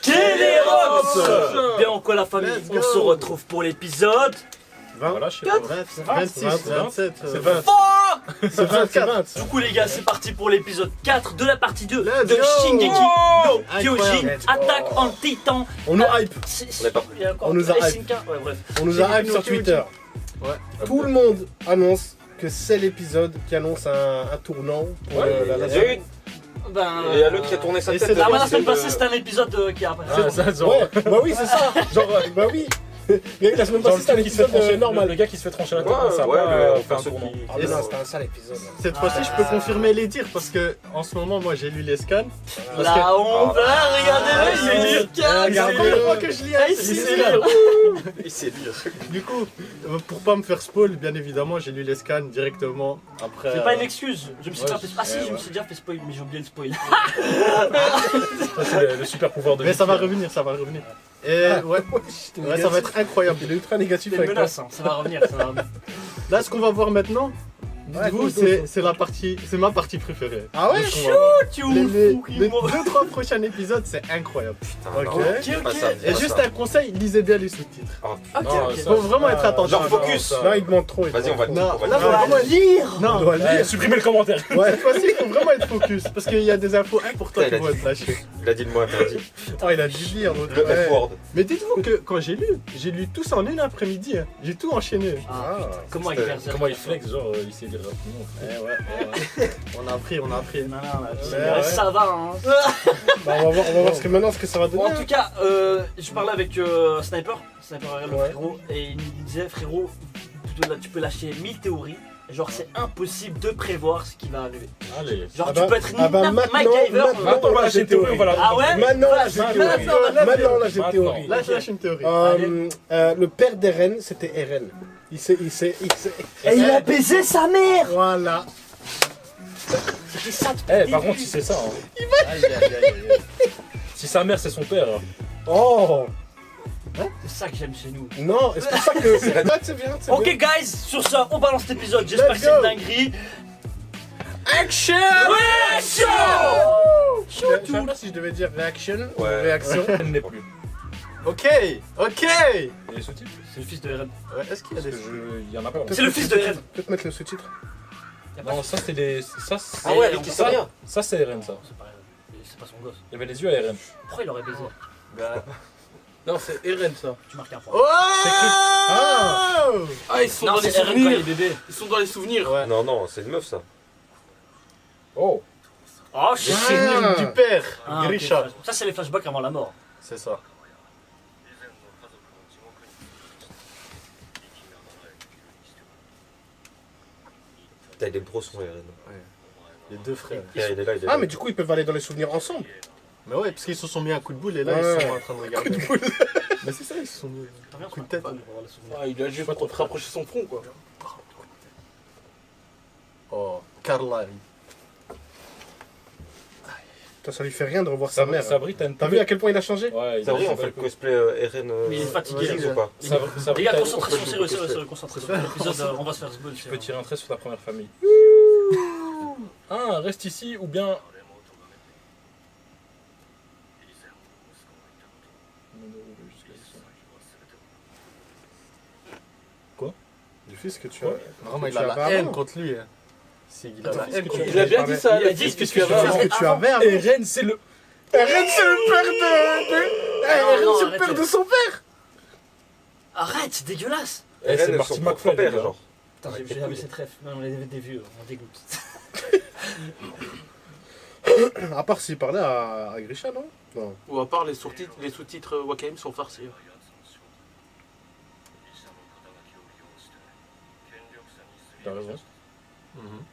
Kélérox. Bien quoi la famille, on se retrouve pour l'épisode 20, Voilà, je sais pas. 26, 27, C'est 20. c'est 24. Du coup les gars, c'est parti pour l'épisode 4 de la partie 2 Let's de go. Shingeki no Kyojin, Incroyable. Attaque en Titan. On nous hype. C'est- On est pas il y a encore On nous a les hype. Shinka. Ouais, bref. On nous a Shingeki hype no sur Kyojin. Twitter. Ouais. Tout le monde annonce que c'est l'épisode qui annonce un tournant pour Ouais, la il y a série. eu. Ben, Et il y a l'autre qui a tourné sa et tête. c'est Ah, bah, la semaine de- passée, c'était un épisode qui a après. Ah, ça, genre, Ouais, bah oui, c'est ça. Genre, bah oui. Il y a eu la semaine genre passée, le c'était un type qui se fait épisode trancher, normal. le gars qui se fait trancher la tête, Ouais, ça ouais, va le faire un perso tournant. qui- Ah mais non, c'était un sale épisode. Cette fois-ci, je peux confirmer les tirs parce que en ce moment, moi, j'ai lu les scans. La honte, regardez-le, c'est il dur. est calme. C'est la première fois que je lis un Ah, il il sait sait lire. lire. Il sait lire. Du coup, pour pas me faire spoil, bien évidemment, j'ai lu les scans directement après. C'est pas une excuse, je me suis Ouais, déjà fait. Ah si, ouais, je me ouais. suis déjà fait spoil, mais j'ai oublié le spoil. Ça, c'est le super pouvoir de Mais ça va Mickey. revenir, ça va revenir. Et ouais, ça va être incroyable. Il est ultra négatif C'est une avec toi. menace, hein. Ça va revenir, ça va revenir. Là, ce qu'on va voir maintenant, Ouais, dites-vous, c'est la partie, c'est ma partie préférée. Ah ouais. De ce qu'on va voir. Tu Les ouf, 2-3 prochains épisodes, c'est incroyable. Putain, Ok. non, dis Ok, pas ok. ça, dis Et pas juste ça. un conseil, lisez bien les sous-titres. Oh, Ok, Non, ok. ça- Faut vraiment être attentif. Genre focus. Là, il demande trop. il Vas-y, on demande va le trop. Non, on va là, le faut dire. vraiment lire. On Non, doit Eh, lire. supprimez le commentaire. Ouais. cette fois-ci, il faut vraiment être focus parce qu'il y a des infos importantes Putain, qui il a vont dit. être lâchées. Il a dit le mot interdit. Oh, il a dû lire. l'autre. Le Ouais. F-word. Mais dites-vous que quand j'ai lu tous en une après-midi. Hein. J'ai tout enchaîné. Ah, Ah. comment il perd ça? Comment il flex, genre, il sait lire rapidement. Ouais. On a appris, on a appris. Non, non, là, Ouais, ça va, hein. Bah, on va voir ce que ça va donner. Bon, en tout cas, je parlais avec Sniper Ariel, le Ouais. frérot, et il me disait, frérot, tu peux lâcher 1000 théories, genre c'est impossible de prévoir ce qui va arriver. Allez. Genre Ah tu bah- peux être ah bah MacGyver. Maintenant, on va lâcher une théorie, on va la Ah ouais? Maintenant, là, j'ai une Maintenant, théorie. maintenant, Maintenant, là, j'ai une maintenant. théorie. Là, je lâche une théorie. Le père d'Eren, c'était Eren. Il s'est. Et il a baisé sa mère. Voilà. C'était ça depuis Eh, le par début. contre, si c'est ça, hein. Aïe, aïe, aïe, aïe. Si sa mère c'est son père, Oh C'est ça que j'aime chez nous. non, c'est pour ça que. C'est bien, c'est bien. Ok guys, sur ça, on balance cet épisode, j'espère que Let's c'est une go. dinguerie. Action. Réaction. Je sais pas si je devais dire réaction ou Ouais. réaction. elle n'est plus. Ok, ok. Et les sous-titres C'est le fils de Eren. Ouais, est-ce qu'il y a Parce des que il y en a pas. C'est le fils de Eren. Peut-être mettre le sous-titre. Y a pas Non, de- ça c'était des. Ça, c'est- Ah ouais, avec qui ça vient. Ça c'est Eren, ça. C'est pas Eren. C'est pas son gosse. Il y avait les yeux à Eren. Pourquoi il aurait baisé? Non, c'est Eren ça. Tu marques un point. Oh Ah, ils sont Non, dans les c'est Eren quand il est souvenirs. bébé. Ils sont dans les souvenirs. Ouais. Non, non, c'est une meuf ça. Oh. Oh Les shit. souvenirs du père, Ah, ok, Grisha. ça c'est les flashbacks avant la mort. C'est ça. Putain, il est trop son Eren. Les deux frères. Tiens, il est là, il est là. Ah, mais du coup, ils peuvent aller dans les souvenirs ensemble. Mais ouais, parce qu'ils se sont mis un coup de boule et là, Ouais. ils sont en train de regarder. Mais c'est ça, ils se sont mis un coup de tête. Ah, il a juste pour rapprocher son front quoi. Oh, Carla. Putain, ça lui fait rien de revoir sa mère. Sabri, t'as une. T'as vu à quel point il a changé? Ouais, C'est vrai, on fait le cosplay Eren. Mais il est fatigué, Killings là. ou pas? Les gars, t'as- concentration, sérieux, concentration. L'épisode, on va se faire ce bol. Tu peux tirer un trait sur ta première famille. Ah, reste ici ou bien. Du fils que tu as. Vraiment, il Tu a avais la avant. haine contre lui. Hein. C'est qu'il a la haine contre lui. Il a bien dit ça. Il a dit ce que ce tu que avais tu avant. avais. que tu avais avant. Eren, c'est le. Eren, c'est le père de. Eren, non, c'est le arrêtez. père de son père. Arrête, c'est dégueulasse. Eh, c'est Eren, Marty son propre McFly, père, les gars. genre. Putain, j'avais cette ref. Non, on est des vieux, on dégoûte. À part s'il parlait à Grisha, non? Non. Ou à part les sous-titres Wakaim sont farcis. T'as raison. Mhm.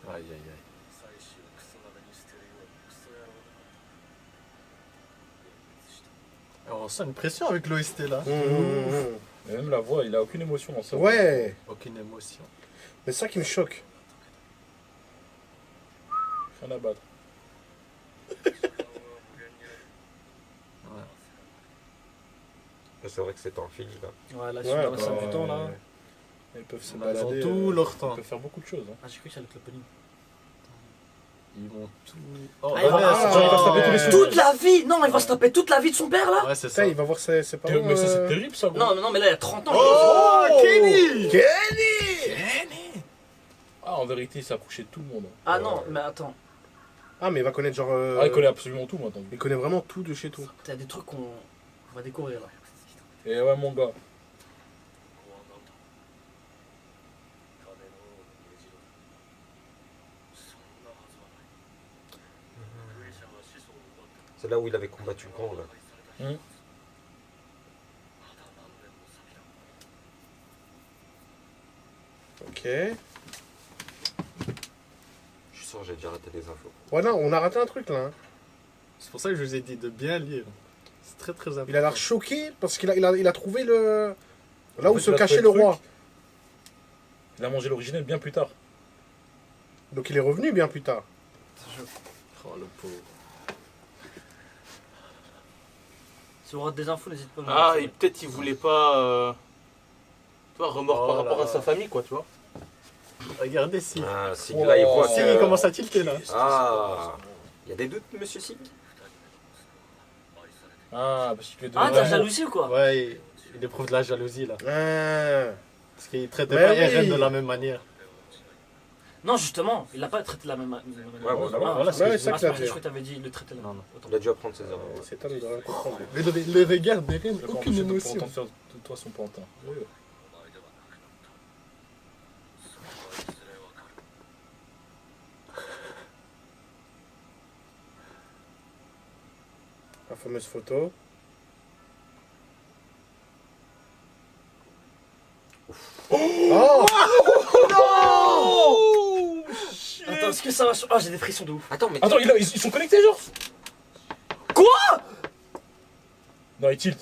Aïe, aïe, aïe. On sent une pression avec l'OST là. Mais même la voix, il a aucune émotion dans ça. Ouais, Aucune émotion. mais c'est ça qui me choque. Rien à battre. C'est vrai que c'est en fini là. Ouais, là, Ouais, sur la bah, salle du temps, là. Ils peuvent se Ils ont balader. tout leur Ils temps. peuvent faire beaucoup de choses. Hein. Ah, j'ai cru que ça allait être l'opening. Ils vont tout. Oh, Ah, il va- ouais, ah, c'est il va se taper tous les ouais. Toute la vie! Non, il va se taper toute la vie de son père, là! Ouais, c'est Ça, ça. il va voir ses parents. Mais ça, c'est terrible ça, gros. Non, mais là, il y a 30 ans. Oh, Kenny! Ah, en vérité, il s'est approché de tout le monde. Ah non, mais attends. Ah, mais il va connaître genre. Ah, il connaît absolument tout maintenant. Il connaît vraiment tout de chez tout. Il y a des trucs qu'on va découvrir, là. Et ouais, mon gars. C'est là où il avait combattu Grand là. Ok. Je suis sûr, j'ai déjà raté des infos. Voilà, on a raté un truc là. Hein. C'est pour ça que je vous ai dit de bien lire. C'est très très important. Il a l'air choqué parce qu'il a trouvé le. Là En où fait, se il a cachait trouvé le le roi. Il a mangé l'original bien plus tard. Donc il est revenu bien plus tard. Oh le pauvre. Si vous ratez des infos, n'hésite pas à me Ah, dire. et peut-être il voulait pas. Tu vois, remords Oh par là rapport à là. sa famille, quoi, tu vois. Regardez si. Ah, Sig là, il voit Oh. Si, que. il commence à tilter là. Ah, il y a des doutes, monsieur Sig? Ah, parce qu'il est Ah, devenu- t'as jalousie ou quoi? Ouais, il éprouve de la jalousie là. Ah. Parce qu'il traitait Mais pas oui. Eren de la même manière. Non, justement, il l'a pas traité de la même manière. Ouais, voilà, Ah, voilà, c'est ah, ça que c'est t'as pas- dit. je crois que t'avais dit il le traitait de la Non, même non. manière. Il a dû apprendre ses erreurs. C'est un de rien comprendre. Mais le regard d'Eren, Le aucune grand boucher de émotion. pour autant faire de toi son pantin. Oui, oui. La fameuse photo. Oh Attends, est-ce que ça va sur. Ah, j'ai des frissons de ouf. Attends, mais. Attends, ils sont connectés, genre? Quoi? Non, ils tilt.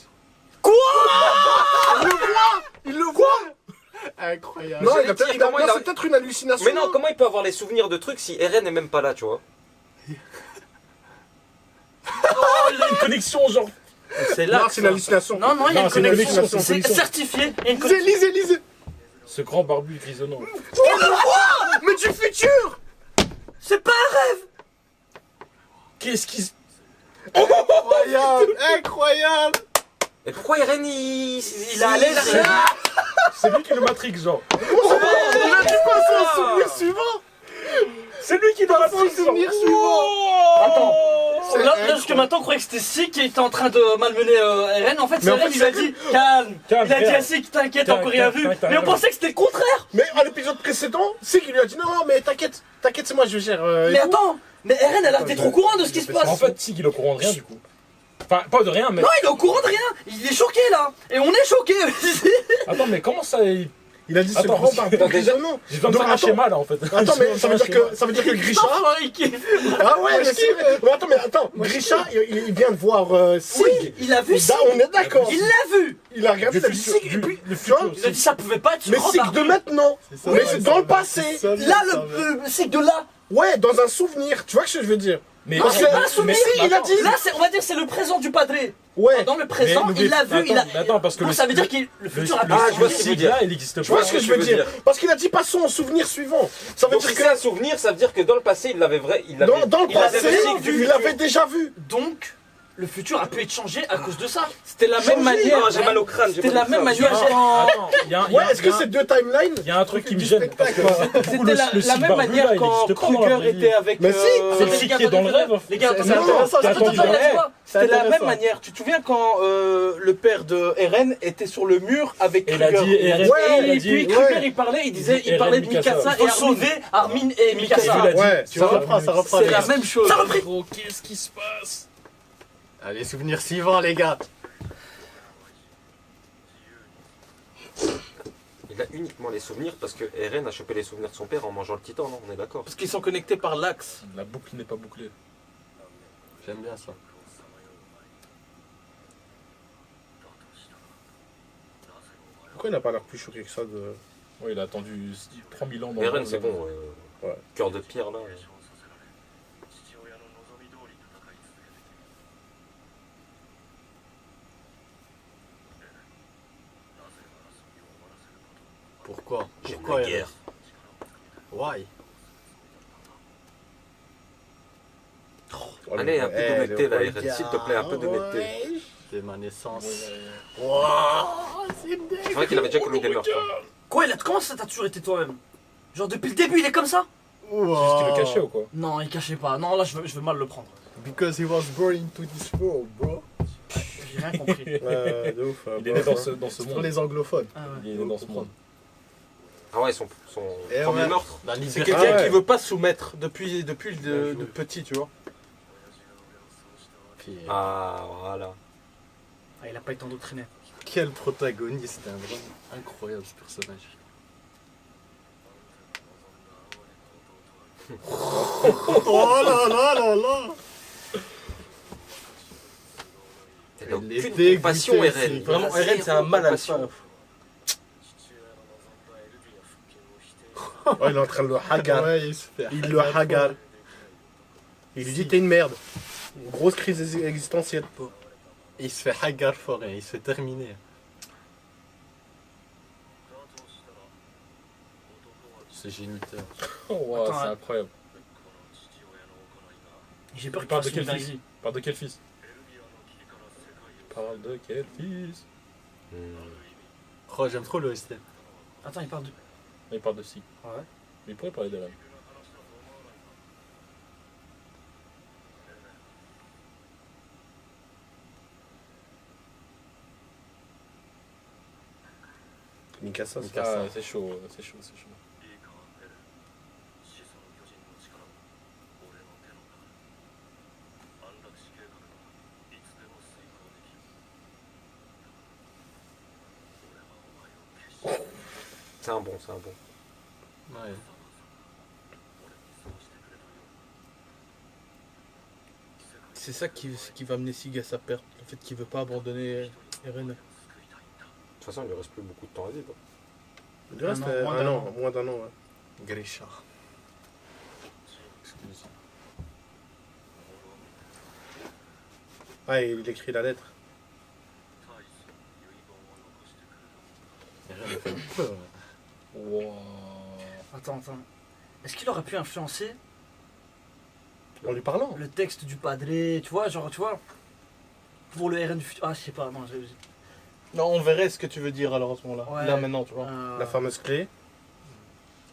Il le voit. Incroyable. Non, J'allais dire, comment il a- c'est peut-être une hallucination. Mais non, comment il peut avoir les souvenirs de trucs si Eren n'est même pas là, tu vois? Oh, il a une connexion, genre. C'est Non, là. c'est une hallucination. Non, non, il y a Non, une c'est une connexion. hallucination, C'est connexion. certifié. Il y a une connexion. Lisez. Ce grand barbu grisonnant. Mais du futur. C'est pas un rêve. Qu'est-ce qui se. Incroyable. Incroyable. Et pourquoi Eren il. Il a allé là. C'est lui qui est le Matrix, genre. On a dû passer au souvenir suivant. C'est lui qui doit la Au souvenir suivant. Attends. C'est Là, incroyable. jusque maintenant, on croyait que c'était Sik qui était en train de malmener Eren. En fait, c'est Mais en Eren fait, qui lui a c'est dit calme. Calme, Il a dit frère. à Sik, t'inquiète, Tiens, t'as encore rien tiens, vu. tiens, Mais on tiens. pensait que c'était le contraire. Mais à l'épisode précédent, c'est qu'il lui a dit non, mais t'inquiète, c'est moi, je gère. et Mais tout. attends, mais Eren a l'air d'être au courant de ce qui se passe. En fait, Sig, il est au courant de rien, du coup. Enfin, pas de rien, mais. Non, il est au courant de rien. Il est choqué là. Et on est choqué. Attends, mais comment ça. Il a dit ce Attends, grand barbu attends, grisonnant. J'ai besoin de Donc, faire un attends. schéma, là, en fait. Attends, mais ça veut dire que Grisha. Ah ouais, mais c'est vrai. Mais attends, Grisha, il vient de voir Sig. Oui, il a vu Sik. On est d'accord. Il l'a vu. Il a regardé, Du il a dit futur, Sig, et puis, le tu vois, futur. Il a dit ça pouvait pas être ce mais grand Sig de barbu. maintenant. ça, Mais ouais, c'est ça dans le va. passé. Ça, Là, ça va. le Sik de là. Ouais, dans un souvenir. Tu vois ce que je veux dire? Mais. Parce que c'est pas un souvenir, si, il a attends, dit. Là, on va dire c'est le présent du padré. Ouais. Dans le présent, Mais il l'a vu. Il a... Attends, parce que Donc le. ça veut dire que le futur a le- pas Ah, je vois ce changé. qu'il veut Sig, dire. là, il existe Tu vois pas. ce que je tu veux veux dire? dire. Parce qu'il a dit passons au souvenir suivant. Ça veut Donc dire si que c'est un souvenir, ça veut dire que dans le passé, il l'avait vrai. Il l'avait. dans le il avait passé, Sig du il futur. l'avait déjà vu. Donc, le futur a pu être changé à cause de ça. C'était la même manière. Non, j'ai mal au crâne. j'ai C'était mal la au même crâne. manière quand. Attends, il y a un. Ouais, est-ce que c'est deux timelines? Il y a un truc qui me Du gêne. Parce que spectacle. du coup, C'était le la Sig même barbu, manière là, il quand existe pas dans la Kruger vraie vie. était avec. Mais si, C'est le Sig qui est dans le rêve. Les gars, C'est attendez, intéressant, attends, c'est attends, intéressant. laisse-moi. C'était la intéressant. même manière. Tu te souviens quand le père de Eren était sur le mur avec Et il a Kruger. dit Eren. Ouais, il a Et dit. puis Kruger il parlait, il disait, Il il parlait de dit Eren, Mikasa Mikasa. et Il faut Armin. sauver Armin et Mikasa. Il l'a dit. Ouais, Tu Ça vois, reprend, ça reprend. C'est les la gars. même chose. Ça a repris. Gros, qu'est-ce qui se passe? Allez, souvenir suivant, les gars. Il a uniquement les souvenirs parce que Eren a chopé les souvenirs de son père en mangeant le titan, non? On est d'accord. Parce qu'ils sont connectés par l'axe. La boucle n'est pas bouclée. J'aime bien ça. Pourquoi il n'a pas l'air plus choqué que ça de. Ouais, il a attendu 3000 ans dans Eren, le c'est bon. Ouais. Cœur de pierre là. Pourquoi J'aime Pourquoi la Eren? guerre. Why? Allez, un peu d'honnêteté là, Eren, s'il te plaît, un peu d'honnêteté. Dès ma naissance. C'est vrai qu'il avait déjà commis des meurtres. hein. Quoi, comment ça t'as toujours été toi-même? Genre depuis le début il est comme ça? C'est juste qu'il le cachait ou quoi? Non, il cachait pas. Non, là je veux mal le prendre. Because he was born into this world, bro. J'ai rien compris. De ouf. Il est né dans ce C'est pour monde. les anglophones. Ah ouais. Il est né dans ce monde. Ah ouais, son Eh premier ouais. meurtre. La C'est liberté. quelqu'un Ah ouais. qui veut pas se soumettre depuis de petit, tu vois. Puis, Ah, voilà. Ah, il a pas été endoctriné. quel protagoniste, un vraiment incroyable ce personnage. Oh là là là là. Elle a Elle est aucune dégoûtée, compassion, c'est Eren. Vraiment, Elle a Eren, c'est un mal alpha. compassion. Oh, il est en train de le hagar. Ouais, il se fait Il le hagar. Il lui dit t'es une merde. Une grosse crise existentielle. Il se fait hagar fort et il se fait terminer. Ce géniteur. Oh, wow, Attends, c'est hein. incroyable. J'ai peur Il qu'il parle fasse de une quel fils? dinguerie. Il parle de quel fils? Il parle de quel fils? Oh, j'aime trop l'OST. Attends, il parle de. Il parle de si. Ouais. Mais il pourrait parler d'Eren. Mikasa, c'est Ah, c'est chaud, c'est chaud, c'est chaud. C'est un bon, c'est un bon. Ouais. C'est ça qui va amener Sig à sa perte. Le fait qu'il veut pas abandonner Eren. De toute façon, il ne reste plus beaucoup de temps à vivre. Il reste Un an, moins d'un an. moins d'un an. Ouais. Grisha. Excuse. Ah, il écrit la lettre. Eren a fait peur. Wow. Attends. Est-ce qu'il aurait pu influencer En lui parlant. le texte du padré, tu vois, genre, tu vois, pour le RN du futur. Ah, je sais pas, non, Non, on verrait ce que tu veux dire alors à ce moment-là. Ouais. Là maintenant, tu vois. La fameuse clé.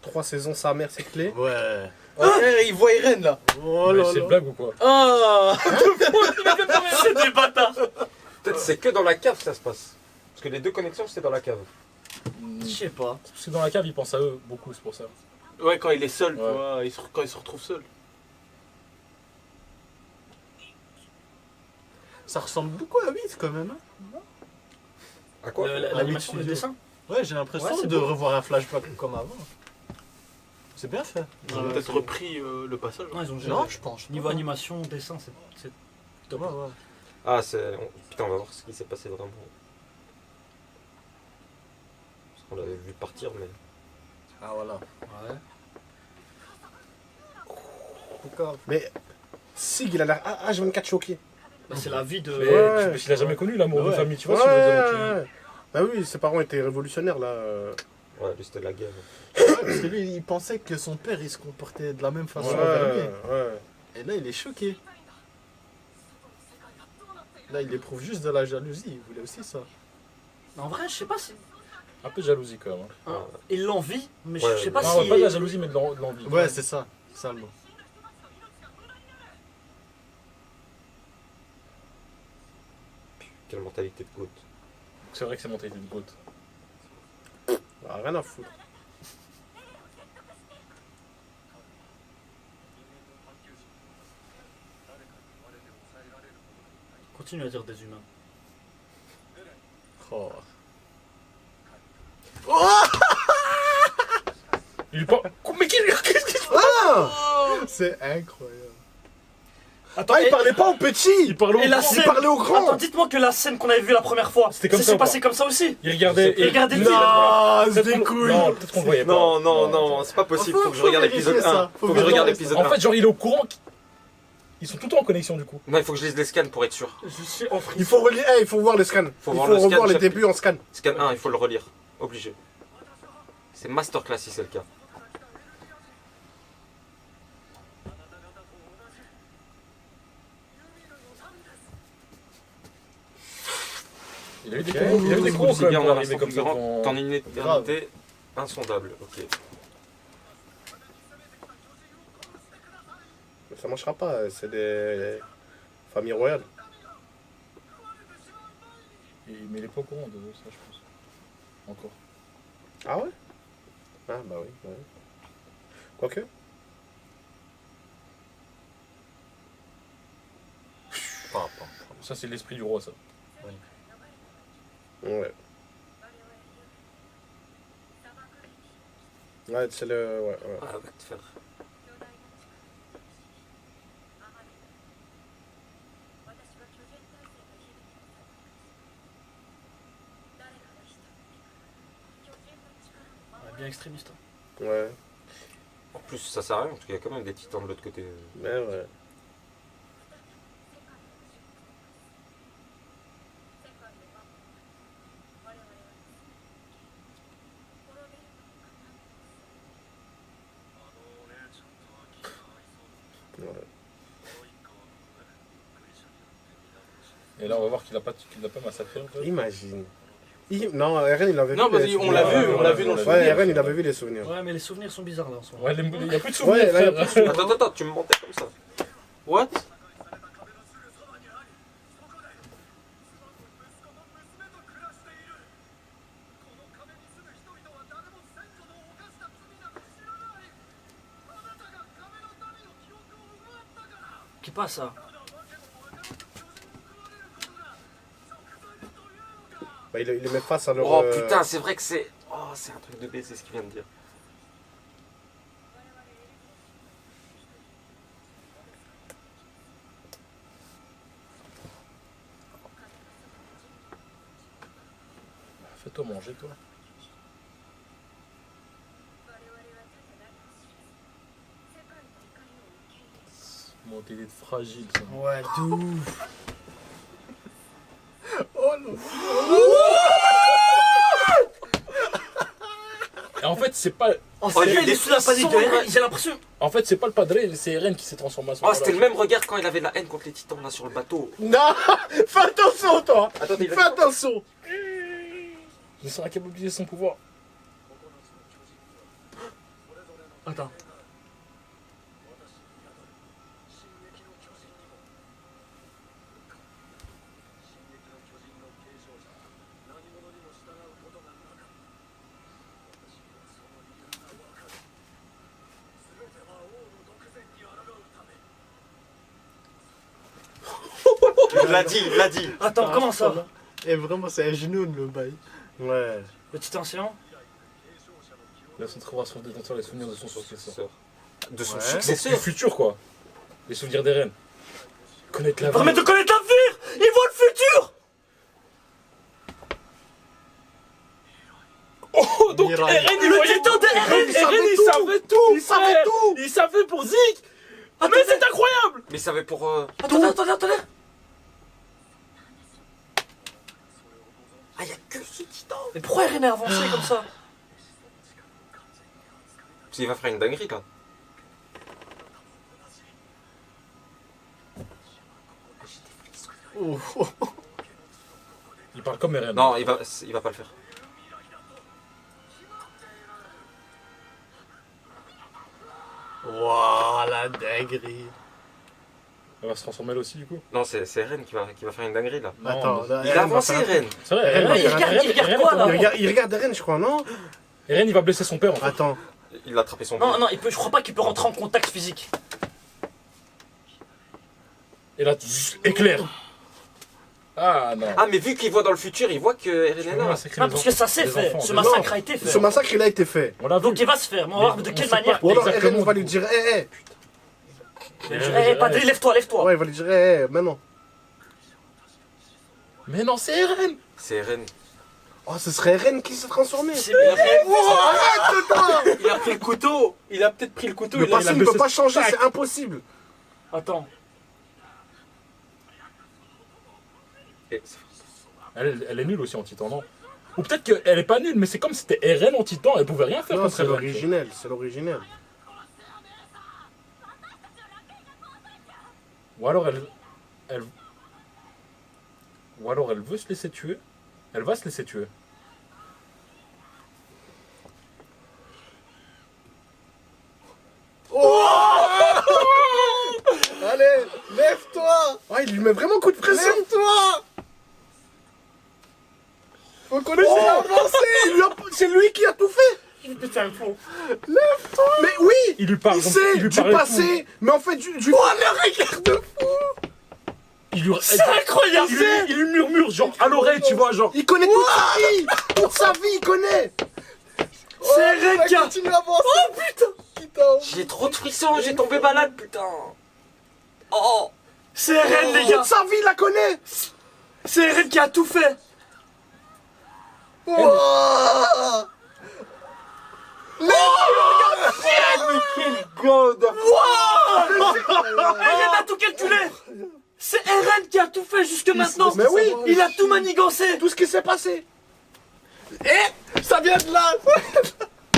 3 saisons, sa mère, ses clés. Ouais. Ouais, il voit Eren là. Oh Mais là c'est une là. blague ou quoi? Ah C'est des bâtards. Peut-être c'est que dans la cave que ça se passe. Parce que les deux connexions, c'était dans la cave. Je sais pas. Parce que dans la cave, il pense à eux beaucoup, c'est pour ça. Ouais, quand il est seul, tu Ouais. vois, quand il se retrouve seul. Ça ressemble beaucoup à 8 quand même. Hein. À quoi L'animation, Ah oui, le studio. dessin. Ouais, j'ai l'impression Ouais, c'est de beau. revoir un flashback comme avant. C'est bien fait. Ils ont peut-être repris le passage. Non, ils ont Non, je pense. Niveau animation, dessin, c'est top. Ouais, ouais. Ah, c'est. Putain, on va voir ce qui s'est passé vraiment. Parce qu'on l'avait vu partir, mais. Ah voilà. Ouais. Mais Sig, il a l'air H24 choqué. Bah, c'est la vie de. Mais Ouais. parce qu'il a jamais connu l'amour de Ouais. famille, tu vois, ce que je veux dire, donc, Ouais. Bah oui, ses parents étaient révolutionnaires là. Ouais, lui, c'était la guerre. Ouais, parce que lui, il pensait que son père, il se comportait de la même façon envers lui. ouais. Et là, il est choqué. Là, il éprouve juste de la jalousie. Il voulait aussi ça. En vrai, je sais pas si. Un peu de jalousie quand même. Hein. Hein, il l'envie, mais Ouais, je sais pas Non, si. pas de la jalousie, mais de l'envie. Ouais, c'est ça. C'est ça le mot. Quelle mentalité de goût. C'est vrai que c'est mentalité de goût. Ah, rien à foutre. Continue à dire des humains. Oh. Il lui parle. Mais qu'est-ce qu'il Ah, C'est incroyable. Attends, il parlait pas au petit. Il parle au et la grand. Il scène- parlait au grand. Attends, dites-moi que la scène qu'on avait vue la première fois, C'était comme ça s'est ou pas passé comme ça aussi. Il regardait. Et regardez le Non, c'est Peut-être des qu'on- couilles. Non, peut-être qu'on le voyait pas. Non, non, non, c'est pas possible. Faut que je regarde l'épisode 1. Faut que je regarde l'épisode 1. En fait, genre, il est au courant. Ils sont tout le temps en connexion du coup. Non, il faut que je lise les scans pour être sûr. Je suis en frisson. Il faut relire, il faut voir les scans. Faut il voir faut le scan, revoir les chapitre. débuts en scan. Scan 1, il faut le relire. Obligé. C'est masterclass si c'est le cas. Il a eu des Ok. combos, il a eu des combos C'est quand bien, même on pour a arriver comme ça. T'en une éternité insondable. Ok. Mais ça marchera pas, c'est des familles royales. Mais il est pas au courant de ça, je pense. Encore. Ah ouais? Ah bah oui, ouais. Quoique. Ça, c'est l'esprit du roi, ça. Ouais. Ouais, c'est le. Ouais, ouais. Ah, va te faire. Ouais, bien extrémiste. Hein. Ouais. En plus, ça sert à rien parce qu'il y a quand même des titans de l'autre côté. Mais ouais. Ouais. Et là, on va voir qu'il a pas massacré, en fait. Imagine. Non, Eren il avait Non, vu. vas-y, les on l'a souvenirs. vu, on l'a vu dans le Ouais, souvenir. Eren il avait vu les souvenirs. Ouais, mais les souvenirs sont bizarres là en ce moment. Ouais, il y a plus de souvenirs, Ouais, là, il y a frère. plus de souvenirs. Attends, tu me mentais comme ça. What? Qui passe ça? Bah, il les met face à leur. Oh putain, c'est vrai que c'est. Oh, c'est un truc de baiser ce qu'il vient de dire. Fais-toi manger, toi. Mon télé fragile, ça. Ouais, de ouf. Et en fait, c'est pas. Oh, Oh, c'est il y a il des est sous la panique de sombres. Eren, j'ai l'impression. En fait, c'est pas le padre, c'est Eren qui s'est transformé à ce Oh, moment-là. c'était le même regard quand il avait de la haine contre les titans là sur le bateau. Non. Fais attention, toi. Attendez, Fais attention. Il sera capable d'utiliser son pouvoir. Attends. Il l'a dit, il l'a dit. Attends, comment ça? Et vraiment, c'est un genou le bail. Ouais. Le petit ancien? Il a son transformation détenteur les souvenirs de son successeur. De son Ouais. Du successeur. futur, quoi. Les souvenirs d'Eren. Connaître la Permet vie. de connaître l'avenir! Il voit le futur! Oh, donc Mirai. Eren, il Le voyait titan de Eren! il savait tout. Il savait tout. Il savait pour Zik. Ah, mais c'est incroyable. Mais ça avait pour. Attendez. Ah, il y a que ce titan. Mais pourquoi Eren est avancé comme ça? Parce qu'il va faire une dinguerie là. Il parle comme Eren. Non, il va pas le faire. Waouh, la dinguerie. Elle va se transformer elle aussi, du coup. Non, c'est Eren qui va faire une dinguerie là. Non, Attends, mais- là, Il a Eren va avancé faire un truc. Eren. C'est vrai, Eren, Eren, il regarde quoi, là? Il regarde Eren, je crois, non? Eren, il va blesser son père, en fait. Attends. Il a attrapé son Non, je crois pas qu'il peut rentrer en contact physique. Et là, éclair. Ah, non. Ah, mais vu qu'il voit dans le futur, il voit que Eren est là. Non, parce que ça s'est les fait. enfants, Ce les massacre a été Ce fait. massacre, il a été fait. On l'a vu. Donc il va se faire. Mais on va voir de on quelle sait manière. pas. Ou alors Exactement, Eren va du lui coup. dire, Eh, Padré, lève-toi. Ouais, il va lui dire, maintenant. Mais non, c'est Eren. C'est Eren. Oh, ce serait Eren qui s'est transformé. C'est Arrête, toi. Il a pris le couteau. Il a peut-être pris le couteau. Le il a passé ne blessé peut pas son- changer, c'est impossible. Attends. Et- Elle est nulle aussi en titan, non? Ou peut-être qu'elle est pas nulle, mais c'est comme si c'était Eren en titan, elle pouvait rien faire Non, contre c'est Eren. l'originel, c'est l'originel. Ou alors Ou alors elle veut se laisser tuer. Elle va se laisser tuer. Allez, lève-toi. Ouais, il lui met vraiment un coup de pression. Lève-toi. Faut qu'on essaie d'avancer. C'est lui qui a tout fait. Putain, le fond. Mais oui, Il lui parle il comme- sait il lui du parle et passé, mais en fait, du... Oh, le regard de fou. C'est incroyable. Il lui murmure, genre, à l'oreille, tu vois, genre. Il connaît toute sa vie. Toute sa vie, il connaît. C'est Eren qui a... Continue à avancer. Oh putain. J'ai trop de frissons, j'ai tombé malade, putain. Oh. C'est Eren, les gars. Toute sa vie, il la connaît. C'est Eren qui a tout fait. Oh. Quel god. Eren a tout calculé. C'est Eren qui a tout fait jusque maintenant. Mais oui. Il a tout manigancé. Tout ce qui s'est passé. Ça vient de là.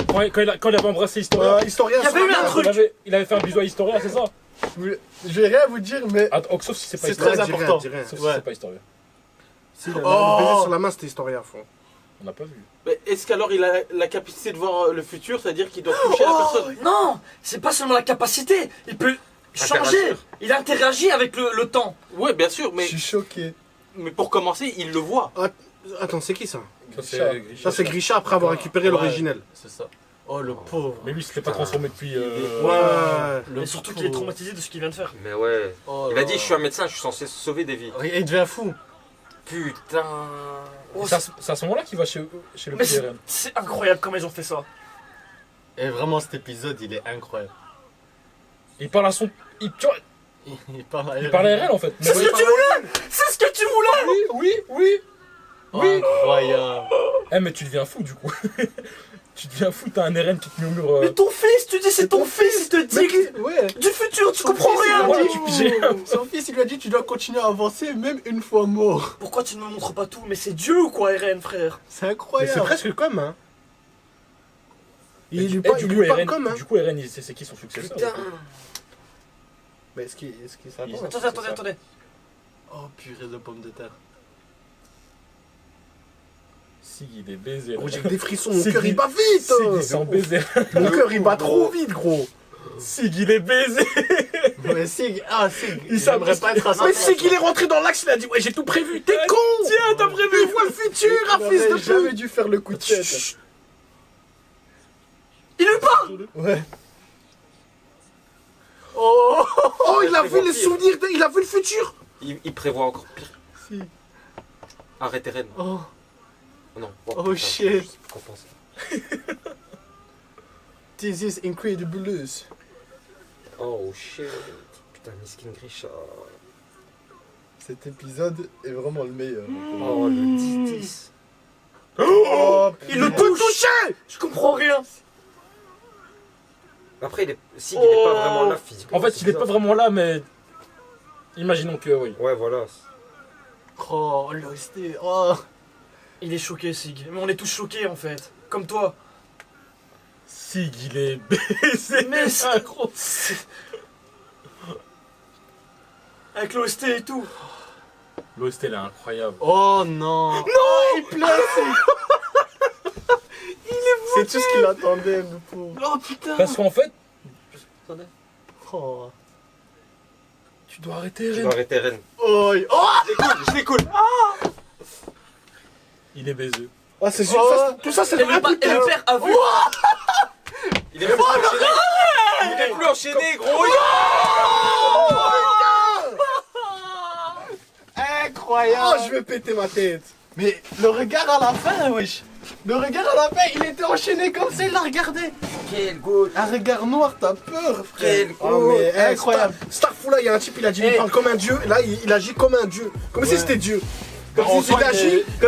Quand il avait embrassé Historia. Historien, Il y avait eu un truc. Il avait fait un bisou à Historia, c'est ça? Je vais rien vous dire, mais Attends, sauf si c'est pas c'est Historia. très important. Sauf si Ouais. c'est pas Historia. Si, le baiser sur la main, c'était Historien à fond. On n'a pas vu. Mais est-ce qu'alors il a la capacité de voir le futur, c'est-à-dire qu'il doit toucher la personne? Non, c'est pas seulement la capacité. Il peut changer. Interagir. Il interagit avec le temps. Ouais, bien sûr, je mais, suis choqué. mais pour commencer, il le voit. Attends, c'est qui ça? Ça, Ça, c'est Grisha après avoir récupéré l'originel. C'est ça. Oh le pauvre. Mais lui, il s'était pas transformé depuis. Ouais. Et surtout qu'il est traumatisé de ce qu'il vient de faire. Mais ouais. Oh Il a là. dit, je suis un médecin, je suis censé sauver des vies. Il devient fou. Putain. C'est à ce moment-là qu'il va chez le Mais petit Eren. c'est incroyable comment ils ont fait ça. Et vraiment cet épisode il est incroyable. Il parle à son. Tu vois, Il parle à il parle à Eren en fait. C'est ce que tu voulais. C'est ce que tu voulais. Oui. Incroyable. Eh, mais tu deviens fou du coup. Tu deviens fou, t'as un Eren qui te murmure. Mais ton fils, tu dis c'est ton fils, il te dit Ouais. du futur, tu comprends rien. Ouais, tu piges rien. Son fils il lui a dit tu dois continuer à avancer même une fois mort. Pourquoi tu ne me montres pas tout? Mais c'est Dieu ou quoi, Eren, frère? C'est Mais incroyable. c'est presque comme, hein. Il lui Eh, parle Eren, comme, hein. du coup, Eren, c'est qui son successeur? Putain. Mais est-ce qu'il s'attend? Attendez. Oh purée de pommes de terre. Sig, il est baisé. Gros, j'ai que des frissons, mon Sig, cœur il bat Sig, vite. il s'en baiser. Mon cœur il bat trop vite, gros. Sig, il est baisé. Mais Sig, Sig, Il j'aimerais s'amuse- pas être à sa Mais place. c'est qu'il est rentré dans l'axe, il a dit ouais j'ai tout prévu, t'es con. Tiens, t'as prévu. Il voit le futur, un Il fils de aurait jamais pute. dû faire le coup de tête. Chut. Il lui parle. Ouais. Oh, il a vu prévoit les pire. souvenirs, il a vu le futur. Il prévoit encore pire. Si. Arrête Eren. Oh. Non. Oh, putain, shit. je sais plus quoi penser. This is incredible. Oh shit. Putain, Miskin Grisha. Cet épisode est vraiment le meilleur. Oh, le 10-10. Oh, Il le peut toucher. Je comprends rien. Après, Sig, il est pas vraiment là physiquement. En fait, c'est il est pas bizarre. vraiment là, mais. Imaginons que oui. Ouais, voilà. Oh, l'OST. Oh. Il est choqué, Sig. Mais on est tous choqués en fait. Comme toi. Sig, il est baisé. Mais Ah, gros. Avec l'OST et tout. L'OST, elle est incroyable. Oh non. Non, il pleure. C'est tout ce qu'il attendait, le pauvre. Oh putain. Parce qu'en fait, Oh. tu dois arrêter Tu Eren. dois arrêter Eren. Oh. Je l'écoute. Il est baisé. Ah, c'est sûr, tout ça c'est Et le vrai coup de et tête. le père a vu. Il est plus enchaîné. Il est plus enchaîné, gros. Incroyable. Oh, je vais péter ma tête. Mais le regard à la fin, wesh. Le regard à la fin, il était enchaîné comme ça, il l'a regardé. Quel goût. Un regard noir, t'as peur, frère. Quel Oh, mais incroyable. Starfou là, il y a un type, il a dit il parle comme un dieu. Là, il agit comme un dieu. Comme si c'était Dieu. Comme si il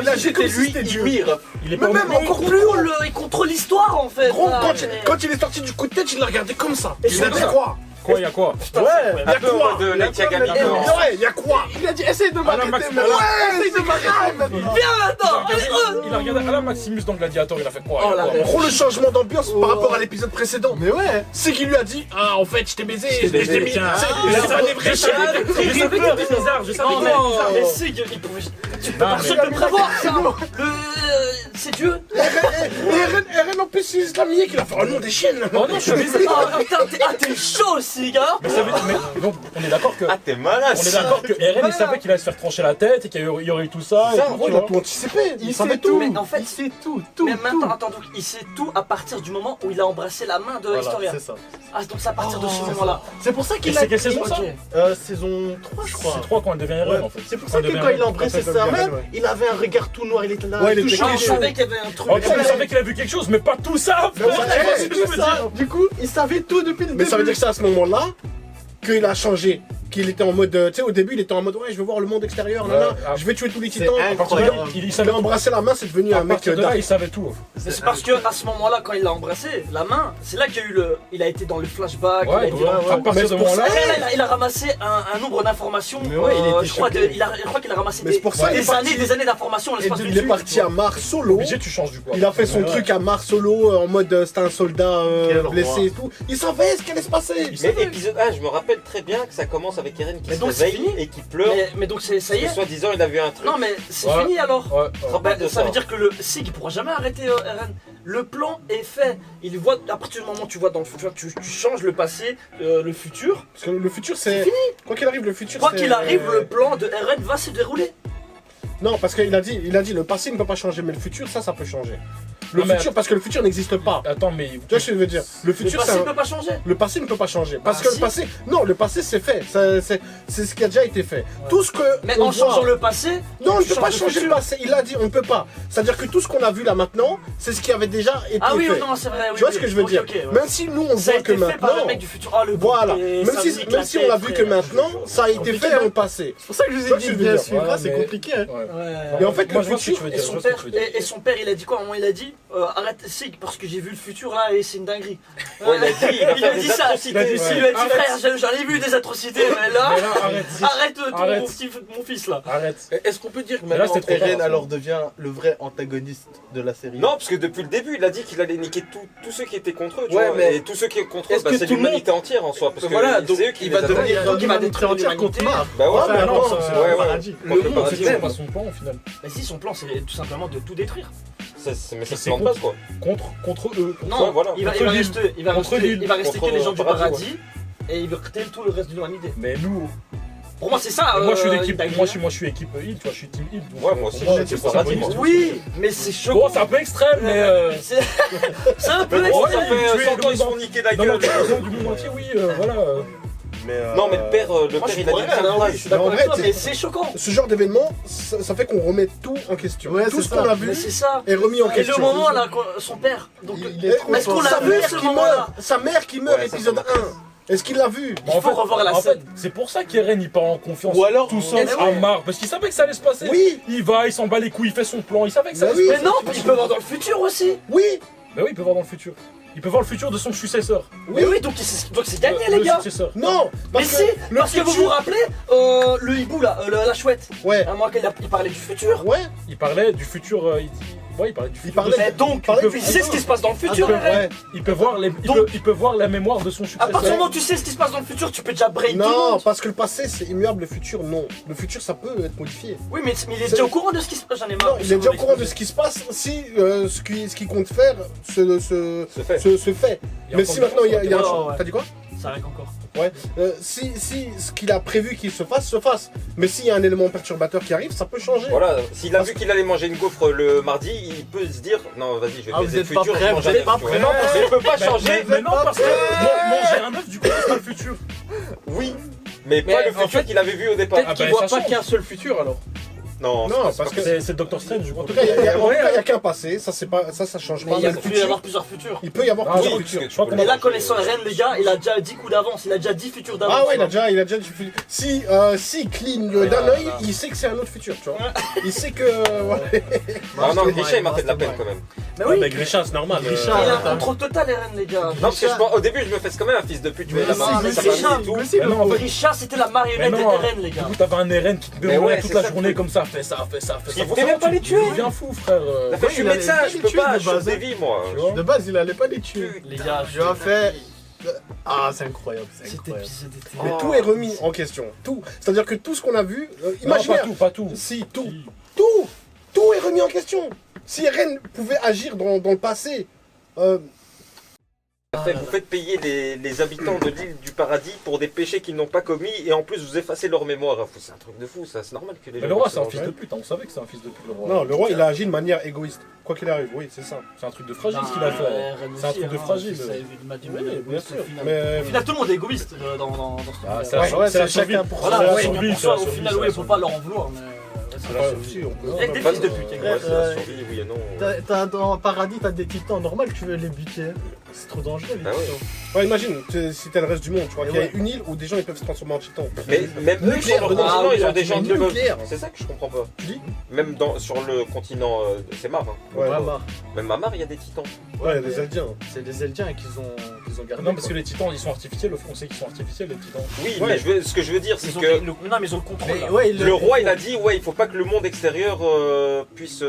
agit comme si c'était Dieu. Il est Mais pas même encore plus. Il contrôle l'histoire en fait. Gros, Ah, quand il est sorti du coup de tête, il l'a regardé comme ça. Et Il a c'est dit ça. quoi? Quoi, il y a quoi? Ouais, il y a Un peu en quoi? mode Light Yagami. Ouais, il y a quoi? Il a dit essaye de de Alain m'arrêter, Max- mais Alain- essaye de m'arrêter maintenant. Viens maintenant. Il a regardé Alain Maximus dans Gladiator, il a fait quoi? Oh, la rêve. Gros, le changement d'ambiance par rapport à l'épisode précédent. Mais ouais. C'est qu'il lui a dit, ah, en fait, je t'ai baisé, Je t'ai baisé, mis. tiens. C'est ça des vrais chiens. Je savais qu'il était bizarre, je savais Non qu'il mais, était bizarre. mais Sig, il pouvait. Tu peux Non, personne mais- peut prévoir ça. C'est Dieu. Et Eren en plus, il l'a mis qu'il a fait un nom des chiennes. Oh non, je suis baisé. Ah putain, t'es chaud, Sig, hein. Mais ça veut mais donc, on est d'accord que. Ah, t'es malade. On est d'accord que Eren il savait qu'il allait se faire trancher la tête et qu'il y aurait eu tout ça. Ça, et tout, gros, tu il a vois. tout anticipé. Il savait sait tout. Mais en fait, Il sait tout. mais maintenant, attends, donc il sait tout à partir du moment où il a embrassé la main de Historia. c'est ça. Ah, donc c'est à partir de ce c'est moment-là. C'est pour ça Et qu'il a. c'est quelle saison ça? Ok. Saison 3, je crois. C'est 3 quand elle devient Eren en fait. C'est pour ça que quand il a embrassé sa main, il avait un regard tout noir, il était là. Ouais, il tout était chaud. Ah, je chaud. savais qu'il y avait un truc. Ok, on savait qu'il a vu quelque chose, mais pas tout ça. Mais ouais, C'est C'est ce que je veux ça. dire. Du coup, il savait tout depuis le début. Mais ça veut dire que c'est à ce moment-là qu'il a changé. Qu'il était en mode, tu sais, au début, il était en mode, ouais, je veux voir le monde extérieur, Ouais, nana, ah. je vais tuer tous les C'est titans. À partir de là, incroyable. il Il savait a embrassé la main, c'est devenu À un mec partir de là, dark. il savait tout. C'est parce que à ce moment-là, quand il l'a embrassé, la main, c'est là qu'il y a eu il a été dans le flashback. il a Ouais, été donc, dans le à truc. partir de ce Mais c'est pour moment-là. Après, là, il a ramassé un nombre d'informations. Mais ouais, il était je crois choqué. je crois qu'il a ramassé Mais c'est pour ça qu'il est parti. des années d'informations. Et il est parti à Mars solo. Obligé, tu changes du coup. Il a fait son Ouais. truc à Mars solo en mode c'était un soldat Quel roi. blessé et tout. Il savait ce qui allait se passer. Mais épisode 1, je me rappelle très bien que ça commence avec Eren qui Mais se donc, c'est réveille fini. et qui pleure. Mais donc ça y Parce que est. soi-disant, il a vu un truc. Non mais c'est Ouais. fini alors. Ouais, ouais. Rappelle Bah, de ça veut dire que le Sig il pourra jamais arrêter Eren. Le plan est fait. Il voit à partir du moment où tu vois dans le futur, tu changes le passé, le futur. Parce que le futur c'est. fini. Quoi qu'il arrive, le futur Quoi c'est- qu'il arrive, le plan de Eren va se dérouler. Non, parce qu'il a dit, le passé ne peut pas changer, mais le futur, ça peut changer. Le Non, mais futur, parce que le futur n'existe pas. Attends, mais. Tu vois ce que je veux dire? Le Le futur, passé c'est ne un- peut pas changer. Le passé ne peut pas changer. Parce Ah, que si. le passé. Non, le passé c'est fait. C'est ce qui a déjà été fait. Tout ce que. Mais on en changeant voit- le passé, Non, on ne tu peut pas changes le changer le futur. passé. Il a dit, on ne peut pas. C'est-à-dire que tout ce qu'on a vu là maintenant, c'est ce qui avait déjà été Ah oui, fait. non, c'est vrai. Tu vois ce que je veux dire? Ok, ouais. Même si nous on Ça a voit que été fait par le maintenant. mec du futur. Ah, le Voilà. bouquet, Même ça si, m'éclatait, même si on l'a vu que frère. maintenant, ça a été Compliqué, fait dans hein. le passé. C'est pour ça que je vous Tu vois ai ce que dit je veux bien dire? suivre, Ouais, c'est mais- compliqué. Hein. Ouais. Et en fait, Moi, le je vois ce que futur- tu veux Et dire. je son vois ce que père, tu veux dire. et son père, il a dit quoi? À un moment, il a dit arrête Sig parce que j'ai vu le futur là et c'est une dinguerie. Ouais, il a dit, il va Il faire a dit des ça. atrocités. Il lui a dit Arrête. frère, j'en ai vu des atrocités, mais là, Mais là, arrête. arrête Arrête. mon fils là. Arrête. Est-ce qu'on peut dire que Mais là, maintenant c'était trop Eren tard, alors devient le vrai antagoniste de la série? Non, parce que depuis le début, il a dit qu'il allait niquer tous ceux qui étaient contre eux. Tu Ouais, vois, mais et tous ceux qui sont contre eux, est-ce bah, que c'est tout le l'humanité entière en soi. Parce que Voilà, donc c'est eux qui il les va attaquent. devenir Donc, il va l'humanité détruire entière contre l'humanité. Marv. Bah ouais, Ouais, mais non, non, ça, c'est c'est ouais, la ouais. maladie. Le Contre le monde, paradis. c'est toujours pas son plan au final. Mais si son plan c'est tout simplement de tout détruire. Mais ça se C'est plante con. pas, quoi. contre eux. Non, Ouais, voilà. il va Contre l'île. rester, il va Contre rester, l'île. il va rester Contre que les gens du paradis, paradis et il va rester tout le reste de l'humanité. Mais nous, Pour moi c'est ça. moi je suis une l'équipe. dinguerie. Moi je suis équipe Heal, tu vois, je suis team Heal. donc, Ouais, moi aussi, pour je suis c'est paradis, pas moi. bon. Oui, mais c'est chaud. Bon, c'est un peu extrême, mais. C'est un peu Mais gros, ça extrême. fait tu es 100 ans dans- ils se font niquer la Dans la gueule. création du monde entier, oui, voilà. Non, mais le père, Moi, je il a suis dit pour une Eren, seule hein, oui, phrase. je suis d'accord Mais en avec toi, vrai, mais c'est choquant. Ce genre d'événement, ça fait qu'on remet tout en question. Ouais, Tout c'est ce ça. qu'on a vu Mais c'est ça. est remis en Et le question. moment là, son père. Donc, Il est trop est-ce qu'on l'a Sa vu mère ce qui moment-là? meurt, sa mère qui meurt, Ouais, ça, épisode ça m'a 1. Est-ce qu'il l'a vu? Il faut revoir la en fait, scène. c'est pour ça qu'Eren il part en confiance Ou alors, tout seul Mais à ouais. Marv, parce qu'il savait que ça allait se passer. Oui, Il va, il s'en bat les couilles, il fait son plan, il savait que ça Mais allait oui. se Mais passer. non, il peut voir dans le futur aussi. oui, Bah oui, il peut voir dans le futur. Il peut voir le futur de son successeur. Mais oui, donc c'est gagné Le les gars. successeur. non, Mais parce si, que parce que vous futur- vous rappelez, le hibou là, la chouette. Ouais, À moi il parlait du futur. ouais, Il parlait du futur. Ouais, il parlait du futur. parlait- Mais donc, parlait tu du sais futur. ce qui se passe dans le futur, Attends, Eren. ouais. Il peut voir il peut voir la mémoire de son À successeur. partir du moment où tu sais ce qui se passe dans le futur, tu peux déjà brain tout le Non, monde. parce que le passé c'est immuable, le futur non. Le futur ça peut être modifié. Oui, mais il est déjà au courant de ce qui se passe. J'en ai marre. Non, il est déjà au courant de ce qui se passe si ce qu'il compte faire se fait. Il y a Mais encore si des maintenant il y a un Ouais, changement. ouais. T'as dit quoi? Ça arrive encore. Ouais. Si ce qu'il a prévu qu'il se fasse. Mais s'il y a un élément perturbateur qui arrive, ça peut changer. Voilà, s'il a vu qu'il allait manger une gaufre le mardi, il peut se dire non, vas-y, je vais Ah, vous baiser le êtes pas futur, prêts, je mange vous un êtes œuf, pas tu vois. prêts. Mais il peut pas changer. Mais non, parce que manger un œuf, du coup, c'est pas le futur. Oui, mais Mais pas le en futur fait, qu'il avait vu au départ. Peut-être Ah qu'il bah, voit ça pas change. qu'un seul futur alors. Non, Non, c'est parce pas que C'est Doctor Strange, du coup. en tout cas, il y a qu'un passé. Ça c'est pas, ça change Mais pas. il y a Mais le pu y futur, avoir plusieurs futurs. il peut y avoir Ah plusieurs oui, futurs. parce que tu crois peux qu'on Mais le là, manger, connaissant Eren, les gars, il a déjà 10 coups d'avance. Il a déjà 10 futurs d'avance. Ah ouais, il a déjà du futur. Si il cligne d'un œil, il sait que c'est un autre futur, tu vois. Il sait que. voilà. Ah non, Ouais, Grisha il m'a fait de la ouais. peine quand même. Mais Ouais, oui, mais Grisha, c'est normal. Grisha, il a attends. un contrôle total, Eren, les gars. Non, parce que au début, je me fais quand même un fils de pute. Tu vois, la si, main, mais ça c'est va Grisha. et tout. Mais non, en fait, Grisha, c'était la marionnette Mais non. d'Eren, les du gars. coup, t'avais un Eren qui te Mais demandait ouais, toute c'est la ça, journée le comme ça, fais ça. Il voulait même pas les tuer. Il devient fou, frère. La fait, je suis il allait médecin, pas je les peux tuer pas de changer base, des hein. vies, moi. Tu vois De base, il allait pas les tuer. Les gars, Je lui ai fait. Ah, c'est incroyable, c'est cet incroyable. épisode était. Mais tout est remis en question. Tout. C'est-à-dire que tout ce qu'on a vu, Non, imaginaire. pas tout. Si, tout est remis en question. Si Eren pouvait agir dans le passé, Vous faites payer les habitants de l'île du paradis pour des péchés qu'ils n'ont pas commis et en plus vous effacez leur mémoire. C'est un truc de fou, ça. C'est normal que les Mais gens. le roi, c'est un se fils mangent. de pute, hein, on savait que c'est un fils de pute, le roi. non, le roi il a agi de manière égoïste. Quoi qu'il arrive, oui, c'est ça. C'est un truc de fragile ce qu'il a fait. C'est un truc de fragile. Oui, bien sûr. Mais Au final, tout le monde est égoïste dans ce Ah, truc. c'est la Ouais, c'est la c'est survie. chacun pour C'est Voilà, la ouais, survie, pour c'est ça, la au survie, final, c'est oui, la faut pas survie. leur en vouloir, mais. c'est la survie, on peut- Il y a que des on fils de peut- pute, Ouais, c'est la survie, oui et non. Dans le paradis, t'as des titans. Normal que tu veux les buter. C'est trop dangereux, les Ah ouais. titans. Ouais, imagine, si t'as le reste du monde, tu vois, Et qu'il y a ouais. une île où des gens ils peuvent se transformer en titans. Mais même eux, sur leur dedans. continent, ils ont des gens Mais qui peuvent. nucléaire. C'est ça que je comprends pas. Tu dis Même sur le continent, c'est Mar. Hein. Ouais, Ouais, bah, Même à Mar, il y a des titans. Ouais, il y a des Eldiens. c'est les Eldiens qu'ils ont gardés. Non, parce que les titans, ils sont artificiels. On sait qu'ils sont artificiels, les titans. Oui, Ouais. mais ce que je veux dire, c'est Ils ont que non, mais ils ont le contrôle. Mais là. ouais, le roi, il a dit, ouais, il faut pas que le monde extérieur puisse.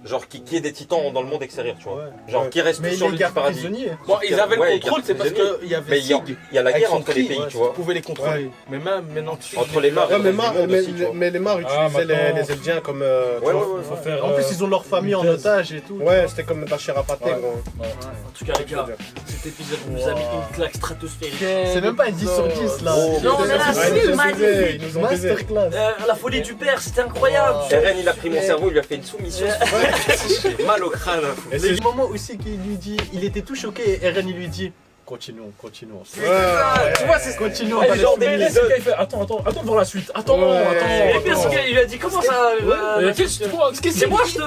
Genre, qu'il y ait des titans dans le monde extérieur, tu vois. Ouais. Genre, Ouais. qui restent Mais tous ils sur les l'île du gardent paradis. prisonniers. Bon, ils avaient Ouais, le ils contrôle, gardent c'est parce prisonniers. qu'il y avait Mais il y a Sig la avec guerre son entre les cri, pays, ouais, tu vois. qui pouvait les contrôler. Mais même maintenant, Entre les mares, Ouais, mais, il y a des mondes aussi, tu vois. mais les Mars Ah, utilisaient maintenant. les Eldiens comme. tu Ouais, vois. ouais, ouais. Faut faire. En plus, ils ont leur famille en une thèse. otage et tout. Ouais, c'était comme de la chair à pâté, Ouais. gros. En tout cas, les gars, cet épisode nous a mis une claque stratosphérique. C'est même pas un 10 sur 10 là. Oh, Non, mais là, Ouais, c'est ils nous ont magnifique. baisé, ils nous ont baisé. Masterclass. La folie du père, c'était incroyable. Eren, il a pris mon cerveau, il lui a fait une soumission. J'ai mal au crâne. Et C'est c'est- le moment aussi qu'il lui dit, il était tout choqué et Eren il lui dit continuons. Ouais, ouais. Tu vois, c'est Continuons. Ah, dans il les genre films. d'épisode. Il fait attends voir la suite. Attends. Et bien sûr, il lui a dit comment ça. Qu'est-ce que tu vois C'est moi, je te.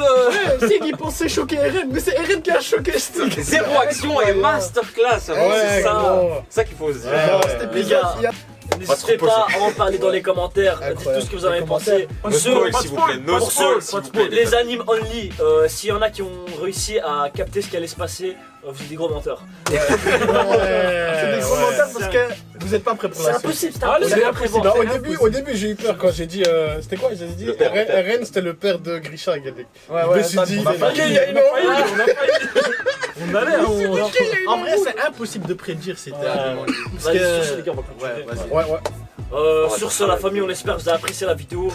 Ouais, Sig il pensait choquer Eren, mais c'est Eren qui a choqué Sig. Zéro action et masterclass. Vraiment, Ouais, c'est ça. gros. C'est ça qu'il faut se dire. Ouais, Cet Les épisode, gars, il y a- n'hésitez pas à en parler dans les commentaires. Dites Incroyable. tout ce que vous en avez Les pensé. No spoil, s'il vous plaît. No Pour spoil, ceux, s'il vous plaît. les animes only, s'il y en a qui ont réussi à capter ce qui allait se passer, vous êtes des gros menteurs. c'est des commentaires parce que vous êtes pas prêts pour C'est la suite. impossible, c'est Ah, impossible. c'est à impossible. prévoir. Non, au début j'ai eu peur quand j'ai dit. C'était quoi? J'ai dit Le père, le père. Eren c'était le père de Grisha. Je Ouais, me suis dit. On a failli, on allait. En vrai, c'est impossible de prédire c'était animal. Parce Vas-y, que- sur ce, les gars, on va continuer. Ouais, vas-y. Ouais, ouais. Sur ce, la famille, on espère que vous avez apprécié la vidéo.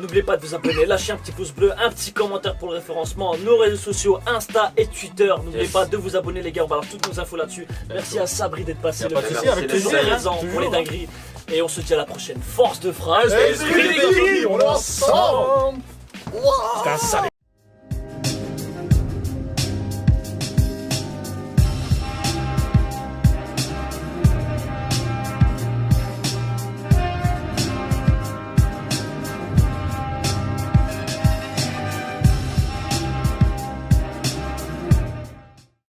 N'oubliez pas de vous abonner, lâchez un petit pouce bleu, un petit commentaire pour le référencement, nos réseaux sociaux, Insta et Twitter. N'oubliez Yes. pas de vous abonner, les gars. On va avoir toutes nos infos là-dessus. Merci à Sabri d'être passé. Y a Le pas de frère, souci, avec c'est plaisir, le hein, présent pour toujours. les dingueries. Et on se dit à la prochaine. Force de phrase. Esprit d'équipe, on est ensemble. C'était un sale